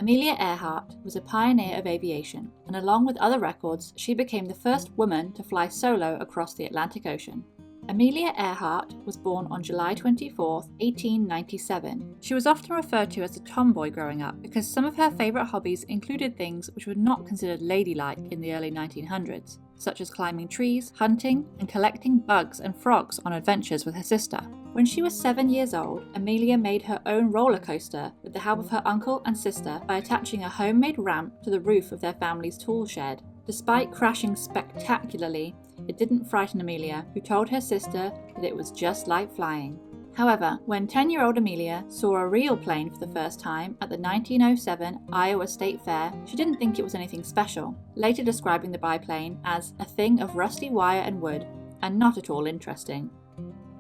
Amelia Earhart was a pioneer of aviation, and along with other records, she became the first woman to fly solo across the Atlantic Ocean. Amelia Earhart was born on July 24, 1897. She was often referred to as a tomboy growing up because some of her favourite hobbies included things which were not considered ladylike in the early 1900s, such as climbing trees, hunting, and collecting bugs and frogs on adventures with her sister. When she was 7 years old, Amelia made her own roller coaster with the help of her uncle and sister by attaching a homemade ramp to the roof of their family's tool shed. Despite crashing spectacularly, it didn't frighten Amelia, who told her sister that it was just like flying. However, when 10-year-old Amelia saw a real plane for the first time at the 1907 Iowa State Fair, she didn't think it was anything special, later describing the biplane as a thing of rusty wire and wood, and not at all interesting.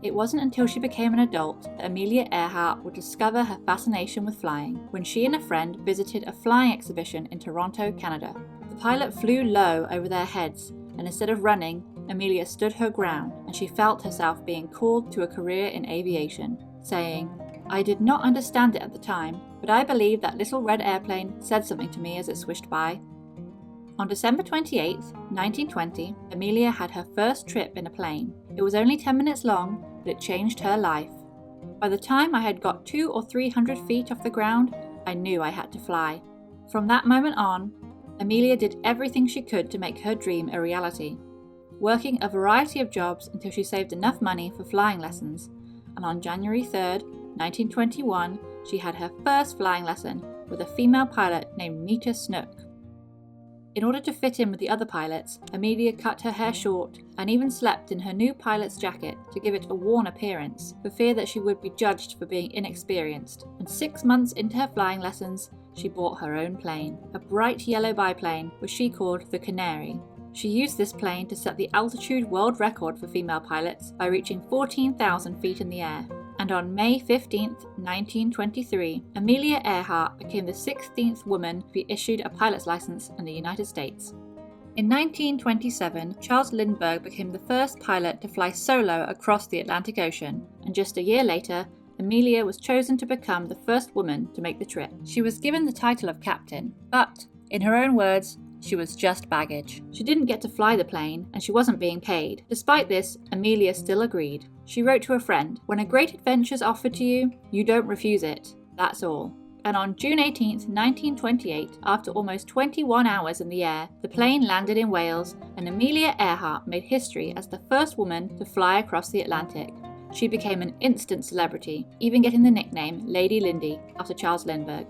It wasn't until she became an adult that Amelia Earhart would discover her fascination with flying, when she and a friend visited a flying exhibition in Toronto, Canada. The pilot flew low over their heads, and instead of running, Amelia stood her ground, and she felt herself being called to a career in aviation, saying, "I did not understand it at the time, but I believe that little red airplane said something to me as it swished by." On December 28, 1920, Amelia had her first trip in a plane. It was only 10 minutes long, but it changed her life. By the time I had got 200 or 300 feet off the ground, I knew I had to fly. From that moment on, Amelia did everything she could to make her dream a reality, working a variety of jobs until she saved enough money for flying lessons, and on January 3, 1921, she had her first flying lesson with a female pilot named Nita Snook. In order to fit in with the other pilots, Amelia cut her hair short and even slept in her new pilot's jacket to give it a worn appearance, for fear that she would be judged for being inexperienced. And 6 months into her flying lessons, she bought her own plane, a bright yellow biplane which she called the Canary. She used this plane to set the altitude world record for female pilots by reaching 14,000 feet in the air. And on May 15, 1923, Amelia Earhart became the 16th woman to be issued a pilot's license in the United States. In 1927, Charles Lindbergh became the first pilot to fly solo across the Atlantic Ocean, and just a year later, Amelia was chosen to become the first woman to make the trip. She was given the title of captain, but, in her own words, she was just baggage. She didn't get to fly the plane, and she wasn't being paid. Despite this, Amelia still agreed. She wrote to a friend, "When a great adventure's offered to you, you don't refuse it. That's all." And on June 18, 1928, after almost 21 hours in the air, the plane landed in Wales, and Amelia Earhart made history as the first woman to fly across the Atlantic. She became an instant celebrity, even getting the nickname Lady Lindy after Charles Lindbergh.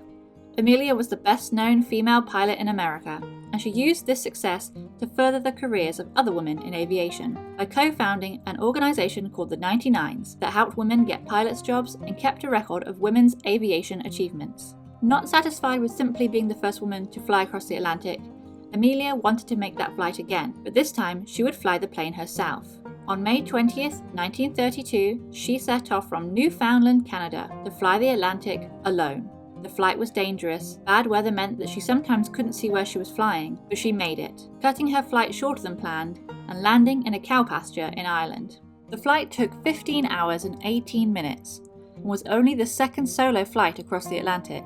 Amelia was the best-known female pilot in America, and she used this success to further the careers of other women in aviation by co-founding an organization called the 99s that helped women get pilots' jobs and kept a record of women's aviation achievements. Not satisfied with simply being the first woman to fly across the Atlantic, Amelia wanted to make that flight again, but this time she would fly the plane herself. On May 20, 1932, she set off from Newfoundland, Canada, to fly the Atlantic alone. The flight was dangerous. Bad weather meant that she sometimes couldn't see where she was flying, but she made it, cutting her flight shorter than planned and landing in a cow pasture in Ireland. The flight took 15 hours and 18 minutes and was only the second solo flight across the Atlantic,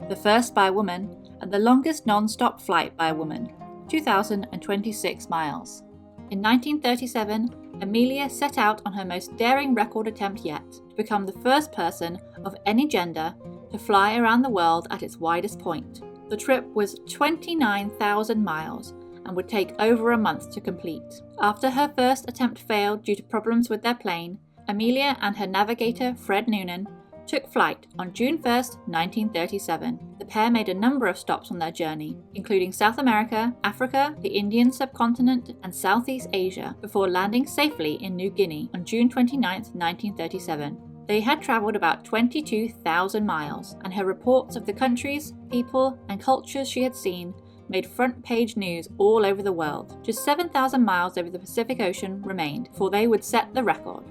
the first by a woman and the longest non-stop flight by a woman, 2,026 miles. In 1937, Amelia set out on her most daring record attempt yet, to become the first person of any gender to fly around the world at its widest point. The trip was 29,000 miles and would take over a month to complete. After her first attempt failed due to problems with their plane, Amelia and her navigator Fred Noonan took flight on June 1, 1937. The pair made a number of stops on their journey, including South America, Africa, the Indian subcontinent, and Southeast Asia, before landing safely in New Guinea on June 29, 1937. They had travelled about 22,000 miles, and her reports of the countries, people, and cultures she had seen made front-page news all over the world. Just 7,000 miles over the Pacific Ocean remained before they would set the record.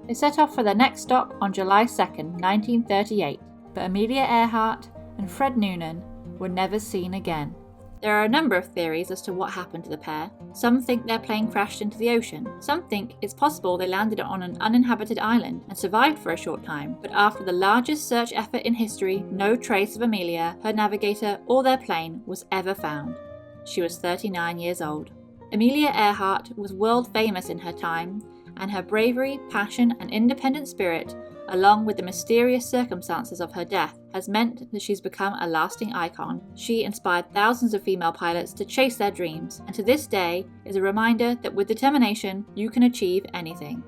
They set off for their next stop on July 2, 1938, but Amelia Earhart and Fred Noonan were never seen again. There are a number of theories as to what happened to the pair. Some think their plane crashed into the ocean. Some think it's possible they landed on an uninhabited island and survived for a short time. But after the largest search effort in history, no trace of Amelia, her navigator, or their plane was ever found. She was 39 years old. Amelia Earhart was world famous in her time, and her bravery, passion, and independent spirit, along with the mysterious circumstances of her death, has meant that she's become a lasting icon. She inspired thousands of female pilots to chase their dreams, and to this day is a reminder that with determination, you can achieve anything.